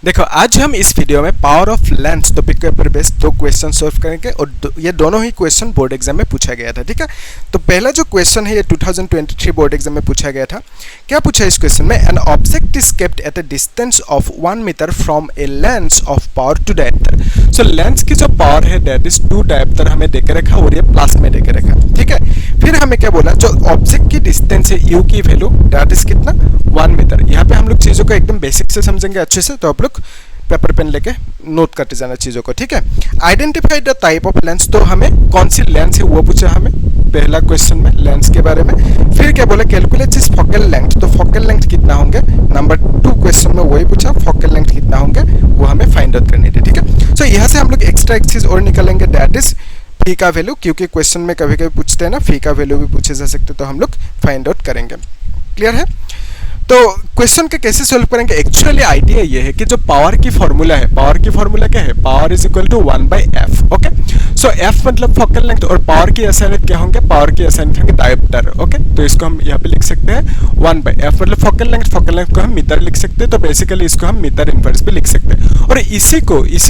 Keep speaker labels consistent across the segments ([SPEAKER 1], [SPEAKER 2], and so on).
[SPEAKER 1] देखो आज हम इस वीडियो में पावर ऑफ लेंस टॉपिक के ऊपर बेस्ड दो क्वेश्चन सॉल्व करेंगे और ये दोनों ही क्वेश्चन बोर्ड एग्जाम में पूछा गया था। ठीक है, तो पहला जो क्वेश्चन है ये 2023 बोर्ड एग्जाम में पूछा गया था। क्या पूछा इस क्वेश्चन में, an object is kept at a distance of 1 metre from a lens of power 2 dioptre. So lens की जो पावर है दैट इज 2 डायोप्टर हमें देकर रखा और ये प्लस में देकर रखा। ठीक है, फिर हमें क्या बोला, जो ऑब्जेक्ट की डिस्टेंस है यू की वैल्यू दैट इज कितना 1 मीटर। यहाँ पे हम लोग चीज़ों को एकदम बेसिक से समझेंगे अच्छे से, तो आप लोग पेपर पेन लेके नोट करते जाना चीज़ों को। ठीक है, identify the type of lens, तो हमें कौन सी लेंस है वो पूछा हमें पहला क्वेश्चन में लेंस के बारे में। फिर क्या बोला, कैलकुलेट इज फोकल लेंथ, तो फोकल लेंथ कितना होंगे, नंबर 2 क्वेश्चन में वही पूछा, फोकल लेंथ कितना होंगे वो हमें फाइंड आउट करनी थी। ठीक है, सो यहाँ से हम लोग एक्स्ट्रा एक चीज़ और निकालेंगे दैट इज फी का वैल्यू, क्योंकि क्वेश्चन में कभी कभी पूछते हैं ना फी का वैल्यू भी पूछे जा सकते, तो हम लोग फाइंड आउट करेंगे। क्लियर है, तो क्वेश्चन के कैसे सोल्व करेंगे, एक्चुअली आइडिया ये है कि जो पावर की फॉर्मूला है, पावर की फॉर्मूला क्या है, power is equal to 1/f। Okay, so f मतलब फोकल लेंथ और पावर की असाइनमेंट क्या होंगे, पावर की असाइनमेंट होंगे डायोप्टर। ओके, तो इसको हम यहाँ पे लिख सकते हैं 1/f मतलब फोकल लेंथ, फोकल लेंथ को हम मीटर लिख सकते हैं, तो बेसिकली इसको हम मीटर इनवर्स भी लिख सकते हैं। और इसी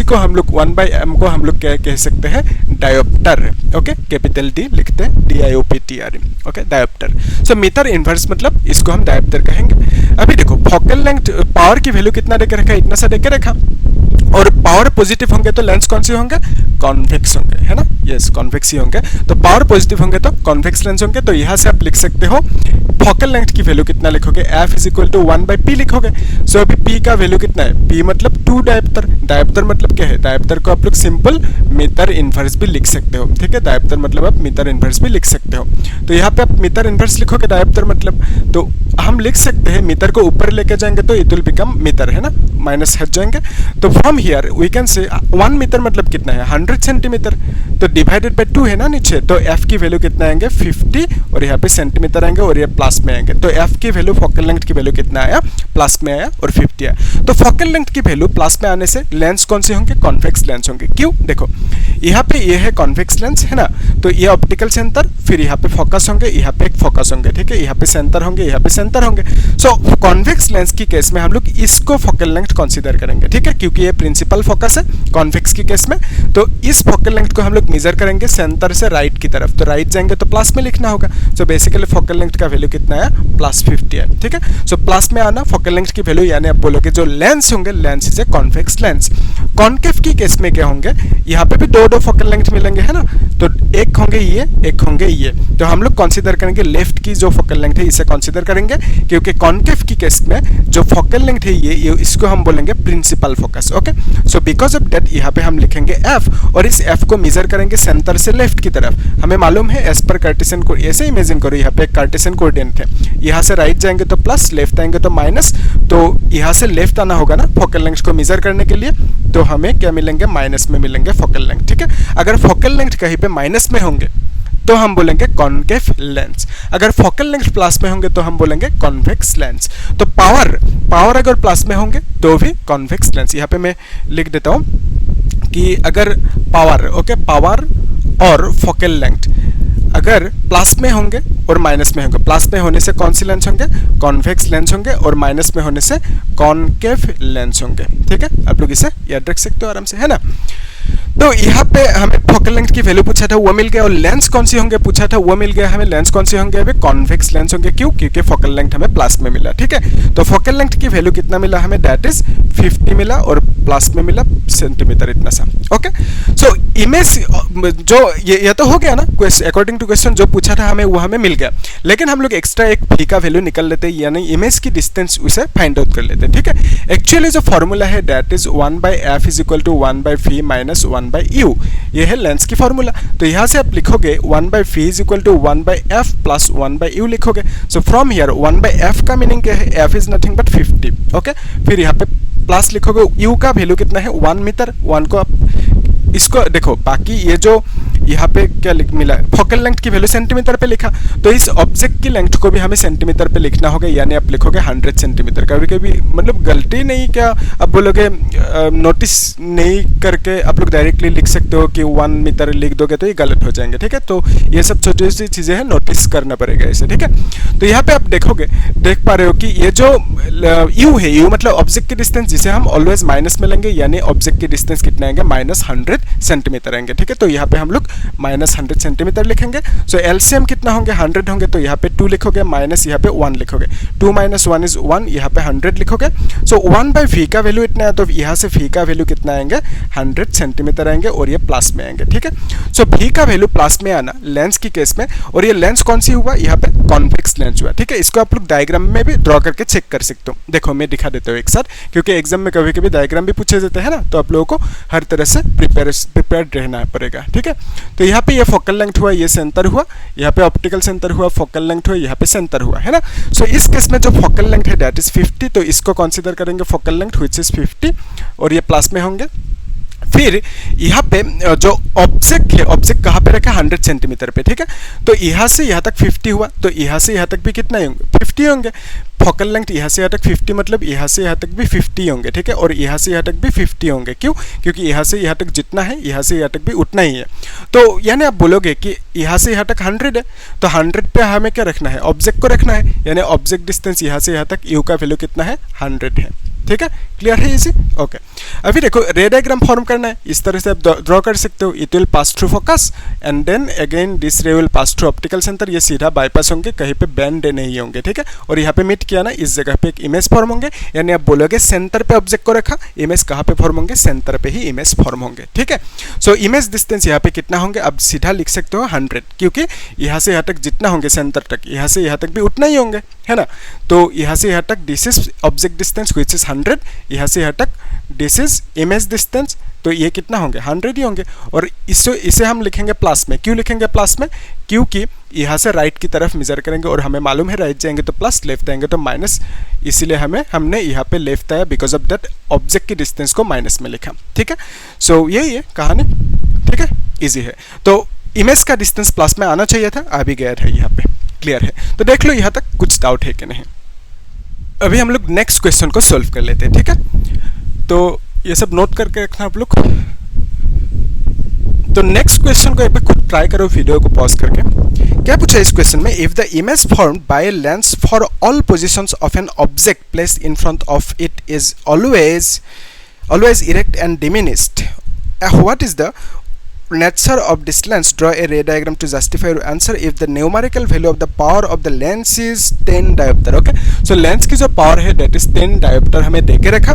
[SPEAKER 1] को हम लोग 1/m को हम लोग क्या कह सकते हैं, डायोप्टर। ओके, कैपिटल D लिखते हैं, DIOPTR। Okay, dioptre. So metre inverse मतलब इसको हम डायोप्टर कहेंगे। अभी देखो फोकल लेंथ पावर की वैल्यू कितना देकर रखा, इतना सा देकर रखा, और पावर पॉजिटिव होंगे तो लेंस कौन से होंगे, कॉन्वेक्स होंगे, है ना, यस कॉन्वेक्स ही होंगे। तो पावर पॉजिटिव होंगे तो कॉन्वेक्स लेंस होंगे। तो यहाँ से आप लिख सकते हो फोकल लेंथ की वैल्यू कितना लिखोगे, f is equal to 1/p लिखोगे। सो अभी p का वैल्यू कितना है, p मतलब 2 डायोप्टर। डायोप्टर मतलब क्या है, डायोप्टर को आप लोग सिंपल मीटर इनवर्स भी लिख सकते हो। ठीक है, डायोप्टर मतलब आप मीटर इनवर्स भी लिख सकते हो। तो यहाँ पे आप मीटर इनवर्स लिखोगे डायोप्टर मतलब, तो हम लिख सकते हैं मीटर को ऊपर लेके जाएंगे तो इट विल बिकम मीटर, है ना, माइनस हट जाएंगे। तो from here we can say 1 metre मतलब कितना है, 100 सेंटीमीटर, तो डिवाइडेड बाय 2 है ना नीचे, तो f की वैल्यू कितना आएंगे 50 और यहाँ पे सेंटीमीटर आएंगे और ये प्लस में आएंगे। तो f की वैल्यू फोकल लेंथ की वैल्यू कितना आया, प्लस में आया और 50 आया। तो फोकल लेंथ की वैल्यू प्लस में आने से लेंस कौन से होंगे, कॉन्वेक्स लेंस होंगे। क्यों, देखो यहाँ पे ये है कॉन्वेक्स लेंस, है ना, तो ये ऑप्टिकल सेंटर, फिर यहाँ पे फोकस होंगे, यहाँ पे एक फोकस होंगे। ठीक है, यहाँ पे सेंटर होंगे, यहाँ पे सेंटर होंगे। सो कॉन्वेक्स लेंस की केस में हम लोग इसको फोकल लेंथ कंसीडर करेंगे। ठीक है, क्योंकि ये प्रिंसिपल फोकस है कॉन्वेक्स की केस में। तो इस फोकल लेंथ को हम लोग मेजर करेंगे सेंटर से राइट की तरफ, तो राइट जाएंगे तो प्लस में लिखना होगा। सो बेसिकली फोकल लेंथ का वैल्यू कितना है, +50 है। ठीक है, सो प्लस में आना फोकल लेंथ की वैल्यू, यानी आप बोलोगे जो लेंस होंगे lens is a convex lens. Concave की केस में क्या होंगे, यहाँ पे भी दो फोकल लेंथ मिलेंगे, है ना, तो एक होंगे ये, एक होंगे ये। तो हम लोग कंसीडर करेंगे लेफ्ट की जो फोकल लेंथ है इसे कंसीडर करेंगे, क्योंकि कॉन्केव की केस में जो फोकल लेंथ है ये इसको हम बोलेंगे principal focus. Okay, so because of that यहाँ पे हम लिखेंगे f और इस f को मेजर करेंगे सेंटर से लेफ्ट की तरफ। हमें मालूम है एज पर कार्टेशियन कोऑर्डिनेट, ऐसे इमेजिन करो यहाँ पे एक कार्टेशियन कोऑर्डिनेट है, यहाँ से राइट जाएंगे तो प्लस, लेफ्ट आएंगे तो माइनस, तो यहाँ से लेफ्ट आना होगा ना फोकल लेंथ को मेजर करने के लिए, तो हमें क्या मिलेंगे, माइनस में मिलेंगे फोकल लेंथ। ठीक है, अगर फोकल लेंथ कहीं पे माइनस में होंगे तो हम बोलेंगे कॉन्केव लेंस, अगर फोकल लेंथ प्लस में होंगे तो हम बोलेंगे कॉन्वेक्स लेंस। तो पावर अगर प्लस में होंगे तो भी कॉन्वेक्स लेंस। यहाँ पे मैं लिख देता हूँ कि अगर पावर, ओके, पावर और फोकल लेंथ अगर प्लस में होंगे और माइनस में होंगे, प्लस में होने से कौन सी लेंस होंगे, कॉन्वेक्स लेंस होंगे, और माइनस में होने से कॉन्केव लेंस होंगे। ठीक है, आप लोग इसे याद रख सकते हो आराम से, है ना। तो यहाँ पे हमें फोकल लेंथ की वैल्यू पूछा था वो मिल गया, और लेंस कौन सी होंगे पूछा था वो मिल गया हमें। लेंस कौन सी होंगे, अभी कॉन्वेक्स लेंस होंगे। क्यों, क्योंकि फोकल लेंथ हमें प्लस में मिला। ठीक है, तो फोकल लेंथ की वैल्यू कितना मिला हमें, दैट इज 50 मिला और प्लस में मिला सेंटीमीटर इतना सा। ओके, सो इमेज जो ये तो हो गया ना, अकॉर्डिंग टू क्वेश्चन जो पूछा था हमें वो हमें मिल गया, लेकिन हम लोग एक्स्ट्रा एक फी का वैल्यू निकल लेते हैं, यानी इमेज की डिस्टेंस उसे फाइंड आउट कर लेते हैं। ठीक है, एक्चुअली जो फॉर्मूला है that is 1/f is equal to 1/v minus 1/u, ये है लेंस की फॉर्मूला। तो यहाँ से आप लिखोगे 1/v is equal to 1/f plus 1/u लिखोगे। सो फ्रॉम हियर 1/f का मीनिंग क्या है, f is nothing but 50। Okay, फिर यहाँ पे प्लस लिखोगे, u का वैल्यू कितना है 1 मीटर, 1 को आप इसको देखो, बाकी ये यहाँ पे क्या मिला, फोकल लेंथ की वैल्यू सेंटीमीटर पे लिखा, तो इस ऑब्जेक्ट की लेंथ को भी हमें सेंटीमीटर पे लिखना होगा, यानी आप लिखोगे 100 सेंटीमीटर। कभी कभी मतलब गलती नहीं, क्या आप बोलोगे नोटिस नहीं करके आप लोग डायरेक्टली लिख सकते हो कि 1 मीटर लिख दोगे तो ये गलत हो जाएंगे, ठीक है। तो ये सब छोटी सी चीज़ें हैं, नोटिस करना पड़ेगा इसे, ठीक है। तो यहाँ पे आप देखोगे, देख पा रहे हो कि ये जो यू है, यू मतलब ऑब्जेक्ट की डिस्टेंस, जिसे हम ऑलवेज माइनस में लेंगे, यानी ऑब्जेक्ट की डिस्टेंस कितना आएंगे, -100 सेंटीमीटर आएंगे, ठीक है। तो यहाँ पे हम लोग -100 सेंटीमीटर लिखेंगे। सो एलसीएम कितना होंगे, 100 होंगे, तो यहाँ पे 2 लिखोगे, माइनस यहाँ पे 1 लिखोगे, 2 - 1 इज 1, यहाँ पे 100 लिखोगे। सो 1/v का वैल्यू इतना है, तो यहाँ से v का वैल्यू कितना आएंगे, 100 सेंटीमीटर आएंगे, और ये प्लस में आएंगे, ठीक है। सो v का वैल्यू प्लस में आना लेंस की केस में, और ये लेंस कौन सी हुआ, यहाँ पे कॉन्वेक्स लेंस हुआ, ठीक है। इसको आप लोग डायग्राम में भी ड्रॉ करके चेक कर सकते हो। देखो मैं दिखा देता हूँ एक साथ, क्योंकि एग्जाम में कभी कभी डायग्राम भी पूछे जाते हैं ना, तो आप लोगों को हर तरह से प्रिपेयर्ड रहना पड़ेगा, ठीक है। तो यहाँ पे ये फोकल लेंथ हुआ, ये सेंटर हुआ, यहाँ पे ऑप्टिकल सेंटर हुआ, फोकल लेंथ हुआ, यहाँ पे सेंटर हुआ, है ना। सो इस केस में जो फोकल लेंथ है दैट इज 50, तो इसको कंसीडर करेंगे फोकल लेंथ व्हिच इज 50, और ये प्लस में होंगे। फिर यहाँ पे जो ऑब्जेक्ट है, ऑब्जेक्ट कहाँ पे रखा है, 100 सेंटीमीटर पे, ठीक है। तो यहाँ से यहाँ तक 50 हुआ, तो यहाँ से यहाँ तक भी कितना होंगे, 50 होंगे। फोकल लेंथ यहाँ से यहाँ तक 50, मतलब यहाँ से यहाँ तक भी 50 होंगे, ठीक है। और यहाँ से यहाँ तक भी 50 होंगे, क्यों, क्योंकि यहाँ से यहाँ तक जितना है, यहाँ से यहाँ तक भी उतना ही है। तो यानी आप बोलोगे कि यहाँ से यहाँ तक 100 है, तो 100 पे हमें क्या रखना है, ऑब्जेक्ट को रखना है, यानी ऑब्जेक्ट डिस्टेंस यहाँ से यहाँ तक यू का वैल्यू कितना है, 100 है, ठीक है। क्लियर है इसी, ओके। अभी देखो रे डायग्राम फॉर्म करना है, इस तरह से आप ड्रॉ कर सकते हो। It will pass through focus and then again this ray will pass through optical centre, ये सीधा बाईपास होंगे, कहीं पे बैंड नहीं होंगे, ठीक है। और यहाँ पे मीट किया ना, इस जगह पे एक इमेज फॉर्म होंगे, यानी आप बोलोगे सेंटर पे ऑब्जेक्ट को रखा, इमेज कहाँ पे फॉर्म होंगे, सेंटर पे ही इमेज फॉर्म होंगे, ठीक है। सो इमेज डिस्टेंस यहाँ पे कितना होंगे, अब सीधा लिख सकते हो 100, क्योंकि यहाँ से यहाँ तक जितना होंगे सेंटर तक, यहाँ से यहाँ तक भी उतना ही होंगे, है ना। तो यहाँ से यहाँ तक this is object distance which is 100, यहाँ से यहाँ तक दिस इज इमेज डिस्टेंस, तो ये कितना होंगे, 100 ही होंगे। और इसे हम लिखेंगे प्लस में, क्यों लिखेंगे प्लस में, क्योंकि यहाँ से राइट की तरफ मेजर करेंगे, और हमें मालूम है राइट जाएंगे तो प्लस, लेफ्ट आएंगे तो माइनस, इसीलिए हमने यहाँ पे लेफ्ट आया, बिकॉज ऑफ दैट ऑब्जेक्ट की डिस्टेंस को माइनस में लिखा, ठीक है। सो यही है कहानी, ठीक है, इजी है। तो इमेज का डिस्टेंस प्लस में आना चाहिए था, आ भी गया है यहाँ पे, क्लियर है। तो देख लो यहाँ तक कुछ डाउट है कि नहीं। अभी हम लोग नेक्स्ट क्वेश्चन को सॉल्व कर लेते हैं, ठीक है। तो ये सब नोट करके रखना आप लोग। तो नेक्स्ट क्वेश्चन को एक बार खुद ट्राई करो वीडियो को पॉज करके। क्या पूछा इस क्वेश्चन में, if the image formed by a lens for all positions of an object placed in front of it is always erect and diminished, what is the nature of this lens, draw a ray diagram to justify your answer if the numerical value of the power of the lens is 10 diopter। Okay, so lens की जो power है that is 10 diopter हमें देके रखा,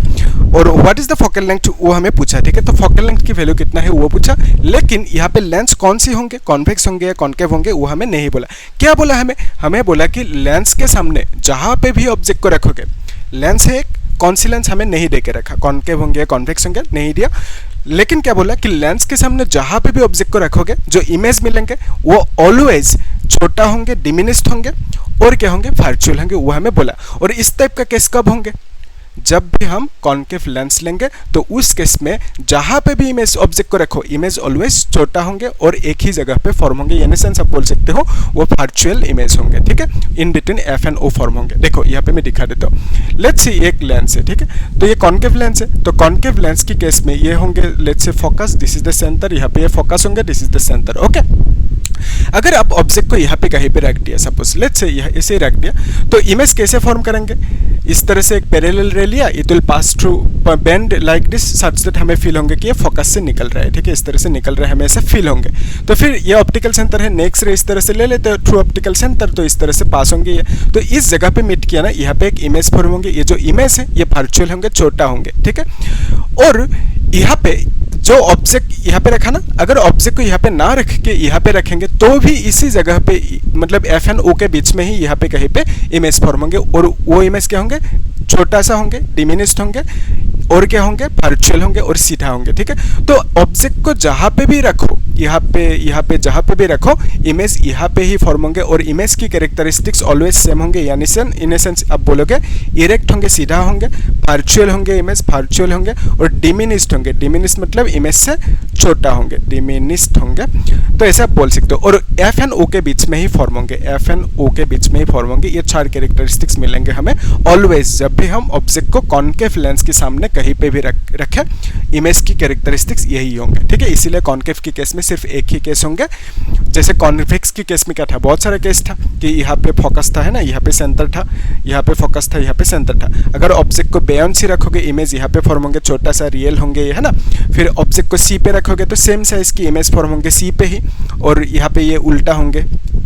[SPEAKER 1] और what is the focal length वो हमें पूछा, ठीक है। तो फोकल लेंथ की वैल्यू कितना है वो पूछा, लेकिन यहाँ पे लेंस कौन सी होंगे, कॉन्वेक्स होंगे या कॉन्केव होंगे, वो हमें नहीं बोला। क्या बोला हमें बोला कि लेंस के सामने जहाँ पे भी ऑब्जेक्ट को रखोगे, लेंस है एक, कौन सी लेंस हमें नहीं देके रखा, कॉन्केव होंगे या कॉन्वेक्स होंगे, नहीं दिया। लेकिन क्या बोला कि लेंस के सामने जहां पे भी ऑब्जेक्ट को रखोगे, जो इमेज मिलेंगे वो ऑलवेज छोटा होंगे, डिमिनिश्ड होंगे, और क्या होंगे, वर्चुअल होंगे, वो हमें बोला। और इस टाइप का केस कब होंगे, जब भी हम कॉन्केव लेंस लेंगे, तो उस केस में जहां पे भी इमेज ऑब्जेक्ट को रखो, इमेज ऑलवेज छोटा होंगे और एक ही जगह पे फॉर्म होंगे, यानी सेंस आप बोल सकते हो वो वर्चुअल इमेज होंगे, ठीक है। In between F and O form होंगे। देखो यहाँ पे मैं दिखा देता हूँ। लेट्स सी एक लेंस है, ठीक है, तो ये कॉन्केव लेंस है, तो कॉन्केव लेंस की केस में ये होंगे let's say focus, this is the centre, यहाँ पे ये फोकस होंगे, this is the centre, okay. अगर आप ऑब्जेक्ट को यहाँ पे कहीं पे रख दिया, सपोज लेट्स से यह इसे रख दिया, तो इमेज कैसे फॉर्म करेंगे, इस तरह से एक पैरेलल रे लिया, it will pass through bend like this such that हमें फील होंगे कि ये फोकस से निकल रहा है, ठीक है, इस तरह से निकल रहा है, हमें ऐसे फील होंगे। तो फिर ये ऑप्टिकल सेंटर है, नेक्स्ट रे इस तरह से ले लेते हैं थ्रू ऑप्टिकल सेंटर, तो इस तरह से पास होंगे ये। तो इस जगह पे मीट किया ना, यहाँ पे एक इमेज फॉर्म होंगे, ये जो इमेज है ये वर्चुअल होंगे, छोटा होंगे, ठीक है। और यहाँ पे जो ऑब्जेक्ट यहाँ पे रखा ना, अगर ऑब्जेक्ट को यहाँ पे ना रख के यहाँ पे रखेंगे तो भी इसी जगह पे, मतलब एफ एंड ओ के बीच में ही यहाँ पे कहीं पे इमेज फॉर्म होंगे, और वो इमेज क्या होंगे, छोटा सा होंगे, डिमिनिश्ड होंगे, और क्या होंगे, वर्चुअल होंगे और सीधा होंगे, ठीक है। तो ऑब्जेक्ट को जहाँ पे भी रखो, यहाँ पे जहाँ पे भी रखो, इमेज यहाँ पे ही फॉर्म होंगे और इमेज की कैरेक्टरिस्टिक्स ऑलवेज सेम होंगे, यानी इन एसेंस आप बोलोगे इरेक्ट होंगे, सीधा होंगे, वर्चुअल होंगे, इमेज वर्चुअल होंगे और डिमिनिस्ड होंगे। डिमिनिस्ड मतलब इमेज से छोटा होंगे, डिमिनिस्ड होंगे, तो ऐसे आप बोल सकते हो। और एफ एंड ओ के बीच में ही फॉर्म होंगे, एफ एंड ओ के बीच में ही फॉर्म होंगे। ये 4 कैरेक्टरिस्टिक्स मिलेंगे हमें ऑलवेज जब भी हम ऑब्जेक्ट को कॉन्केव लेंस के सामने कहीं पे भी रखें, इमेज की कैरेक्टरिस्टिक्स यही होंगे, ठीक है। इसीलिए कॉन्केव के केस में सिर्फ एक ही केस होंगे। जैसे कॉन्वेक्स के केस में क्या था, बहुत सारा केस था कि यहाँ पे फोकस था, है ना, यहाँ पे सेंटर था, यहाँ पे फोकस था, यहाँ पे सेंटर था। अगर ऑब्जेक्ट को बेयॉन्ड सी रखोगे, इमेज यहाँ पे फॉर्म होंगे, छोटा सा रियल होंगे, है ना। फिर ऑब्जेक्ट को सी पे रखोगे तो सेम साइज की इमेज फॉर्म होंगे सी पे ही, और यहाँ पे ये उल्टा होंगे,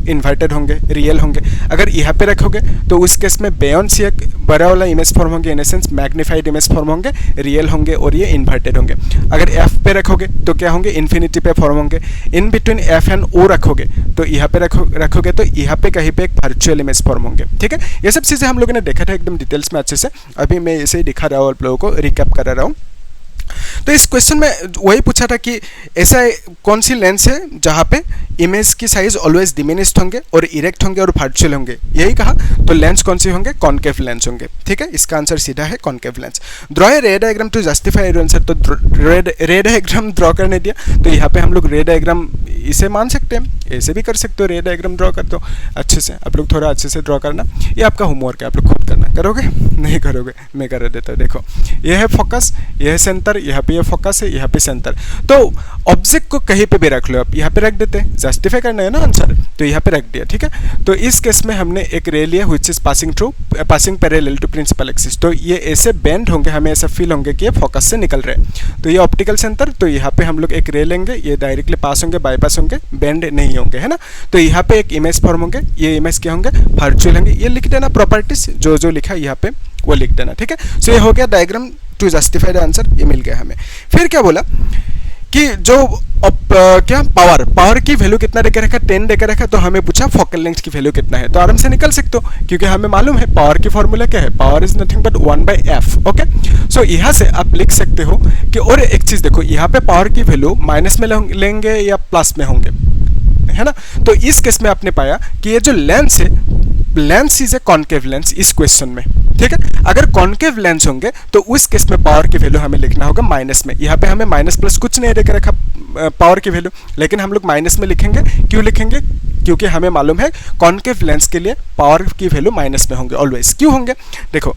[SPEAKER 1] इन्वर्टेड होंगे, रियल होंगे। अगर यहाँ पे रखोगे तो उस केस में बेयॉन्ड सी एक बड़ा वाला इमेज फॉर्म होंगे, in essence magnified image form होंगे, रियल होंगे और ये इन्वर्टेड होंगे। अगर एफ पे रखोगे तो क्या होंगे, इन्फिनिटी पे फॉर्म होंगे। इन बिटवीन एफ एंड ओ रखोगे तो यहाँ पे रखोगे तो यहाँ पे कहीं पे एक वर्चुअल इमेज फॉर्म होंगे, ठीक है। ये सब चीज़ें हम लोगों ने देखा था एकदम डिटेल्स में अच्छे से, अभी मैं इसे ही दिखा रहा हूँ आप लोगों को, रिकैप करा रहा हूँ। तो इस क्वेश्चन में वही पूछा था कि ऐसा कौन सी लेंस है जहाँ पे इमेज की साइज ऑलवेज डिमिनिश्ड होंगे और इरेक्ट होंगे और वर्चुअल होंगे, यही कहा। तो लेंस कौन सी होंगे, कॉन्केव लेंस होंगे, ठीक है। इसका आंसर सीधा है concave lens. Draw a ray diagram to justify your answer. तो रे डायग्राम ड्रॉ करने दिया, तो यहाँ पे हम लोग रे डायग्राम इसे मान सकते हैं, ऐसे भी कर सकते हो, रे डायग्राम ड्रॉ कर दो अच्छे से। आप लोग थोड़ा अच्छे से ड्रॉ करना, ये आपका होमवर्क है, आप लोग खुद करना। करोगे, नहीं करोगे, मैं कर देता हूँ। देखो ये है फोकस, ये है सेंटर, यहाँ पे ये फोकस है, यहाँ पे सेंटर। तो ऑब्जेक्ट को कहीं पे भी रख लो, आप यहाँ पे रख देते हैं, जस्टिफाई करना है ना आंसर, तो यहाँ पे रख दिया, ठीक है। तो इस केस में हमने एक रे लिया which is passing parallel to principal axis. तो ये ऐसे बेंड होंगे, हमें ऐसा फील होंगे कि ये फोकस से निकल रहे हैं। तो ये ऑप्टिकल सेंटर, तो यहाँ पे हम लोग एक रे लेंगे, ये डायरेक्टली पास होंगे, बाईपास होंगे, बेंड नहीं होंगे, है ना। तो यहाँ पे एक इमेज फॉर्म होंगे, ये इमेज क्या होंगे, वर्चुअल होंगे। ये लिख देना प्रॉपर्टीज, जो लिखा है यहाँ पे वो लिख देना, ठीक है। सो ये हो गया diagram to justify the answer, ये मिल गया हमें। फिर क्या बोला कि जो क्या पावर की वैल्यू कितना देकर रखा, 10 देकर रखा, तो हमें पूछा फोकल लेंथ की वैल्यू कितना है। तो आराम से निकल सकते हो, क्योंकि हमें मालूम है पावर की फॉर्मूला क्या है, power is nothing but 1/f। Okay, so यहाँ से आप लिख सकते हो कि, और एक चीज देखो, यहाँ पे पावर की वैल्यू माइनस में लेंगे या प्लस में होंगे, है ना। तो इस केस में आपने पाया कि ये जो लेंस है, lens is a concave lens इस क्वेश्चन में, ठीक है। अगर कॉन्केव लेंस होंगे तो उस केस में पावर की वैल्यू हमें लिखना होगा माइनस में। यहाँ पे हमें माइनस प्लस कुछ नहीं देकर रखा पावर की वैल्यू, लेकिन हम लोग माइनस में लिखेंगे। क्यों लिखेंगे, क्योंकि हमें मालूम है कॉन्केव लेंस के लिए पावर की वैल्यू माइनस में होंगे ऑलवेज। क्यों होंगे, देखो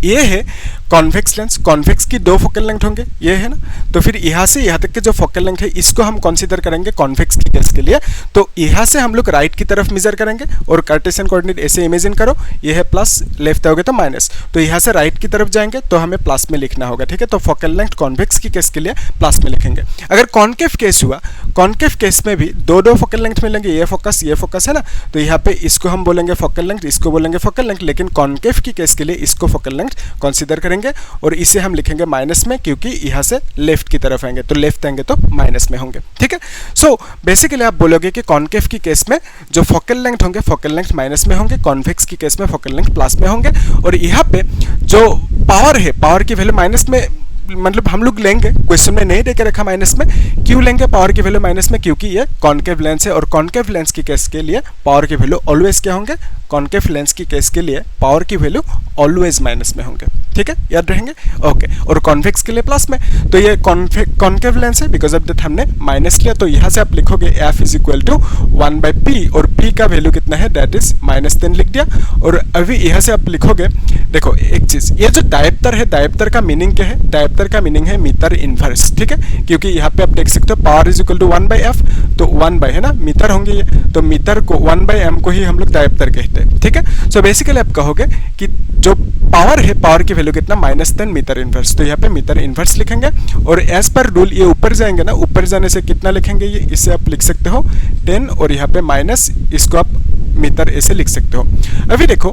[SPEAKER 1] ये है कॉन्वेक्स लेंस, कॉन्वेक्स की 2 फोकल लेंथ होंगे, ये है ना। तो फिर यहाँ से यहाँ तक के जो फोकल लेंथ है इसको हम कंसीडर करेंगे कॉन्वेक्स की केस के लिए। तो यहाँ से हम लोग राइट की तरफ मेजर करेंगे, और कार्टेशियन कोऑर्डिनेट ऐसे इमेजिन करो, ये है प्लस, लेफ्ट आओगे तो माइनस। तो यहाँ से राइट की तरफ जाएंगे तो हमें प्लस में लिखना होगा, ठीक है। तो फोकल लेंथ कॉन्वेक्स की केस के लिए प्लस में लिखेंगे। अगर कॉन्केव केस हुआ, कॉन्केव केस में भी 2 फोकल लेंथ मिलेंगे, ये फोकस है ना। तो यहाँ पे इसको हम बोलेंगे फोकल लेंथ, इसको बोलेंगे फोकल लेंथ, लेकिन कॉन्केव की केस के लिए इसको फोकल लेंथ कंसीडर करेंगे, और इसे हम लिखेंगे माइनस में, क्योंकि यहाँ से लेफ्ट की तरफ आएंगे, तो लेफ्ट आएंगे तो माइनस में होंगे, ठीक है। सो बेसिकली आप बोलोगे कि कॉन्केव की केस में जो फोकल लेंथ होंगे, फोकल लेंथ माइनस में होंगे, कॉन्वेक्स की केस में फोकल लेंथ प्लस में होंगे। और यहाँ पे जो पावर है, पावर की वैल्यू माइनस में, मतलब हम लोग लेंगे, क्वेश्चन में नहीं देकर रखा माइनस में। क्यों लेंगे पावर की वैल्यू माइनस में, क्योंकि ये कॉन्केव लेंस है, और कॉन्केव लेंस की केस के लिए पावर की वैल्यू ऑलवेज क्या होंगे, कॉन्केव लेंस की केस के लिए पावर की वैल्यू ऑलवेज माइनस में होंगे, ठीक है, याद रहेंगे। ओके, और कॉन्वेक्स के लिए प्लस में। तो ये कॉन्केव लेंस है, बिकॉज ऑफ दैट हमने माइनस लिया। तो यहाँ से आप लिखोगे f is equal to 1/p, और p का वैल्यू कितना है, दैट इज -10 लिख दिया। और अभी यहाँ से आप लिखोगे, देखो एक चीज, ये जो डायप्टर है, डायप्टर का मीनिंग क्या है, डायप्टर का मीनिंग है मीटर इनवर्स, ठीक है। क्योंकि यहाँ पे आप देख सकते हो power is equal to 1/f, तो 1 है ना, मीटर होंगे ये, तो मीटर को 1/m को ही हम लोग डायप्टर कहते हैं, ठीक है। सो बेसिकली आप कहोगे कि जो पावर है, पावर की वैल्यू कितना, -10 मीटर इनवर्स। तो यहाँ पे मीटर इनवर्स लिखेंगे, और एज पर रूल ये ऊपर जाएंगे ना, ऊपर जाने से कितना लिखेंगे, ये इससे आप लिख सकते हो 10, और यहाँ पे माइनस, इसको आप मीटर ऐसे लिख सकते हो। अभी देखो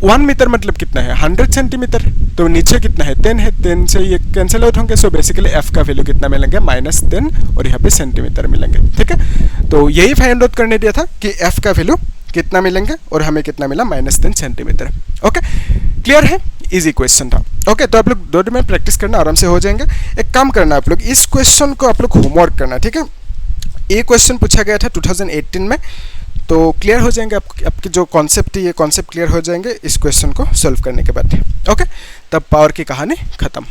[SPEAKER 1] 1 मीटर मतलब कितना है, 100 सेंटीमीटर। तो नीचे कितना है, 10 है, 10 से ये कैंसिल आउट होंगे। सो बेसिकली f का वैल्यू कितना मिलेंगे, -10, और यहाँ पे सेंटीमीटर मिलेंगे, ठीक है। तो यही फाइंड आउट करने दिया था कि f का वैल्यू कितना मिलेंगे, और हमें कितना मिला, -10 सेंटीमीटर। ओके, क्लियर है, इजी क्वेश्चन था। ओके, तो आप लोग 2 दिन में प्रैक्टिस करना, आराम से हो जाएंगे। एक काम करना आप लोग, इस क्वेश्चन को आप लोग होमवर्क करना, ठीक है। ये क्वेश्चन पूछा गया था 2018 में, तो क्लियर हो जाएंगे आपके जो कॉन्सेप्ट है, ये कॉन्सेप्ट क्लियर हो जाएंगे इस क्वेश्चन को सॉल्व करने के बाद। ओके, तब पावर की कहानी खत्म,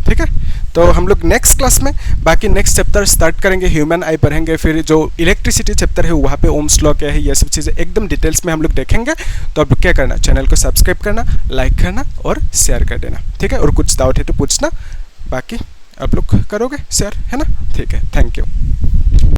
[SPEAKER 1] ठीक है। तो हम लोग नेक्स्ट क्लास में बाकी नेक्स्ट चैप्टर स्टार्ट करेंगे, ह्यूमन आई पढ़ेंगे, फिर जो इलेक्ट्रिसिटी चैप्टर है वहाँ पे ओम्स लॉ क्या है, ये सब चीज़ें एकदम डिटेल्स में हम लोग देखेंगे। तो अब क्या करना, चैनल को सब्सक्राइब करना, लाइक करना और शेयर कर देना, ठीक है। और कुछ डाउट है तो पूछना, बाकी आप लोग करोगे शेयर, है ना, ठीक है। Thank you.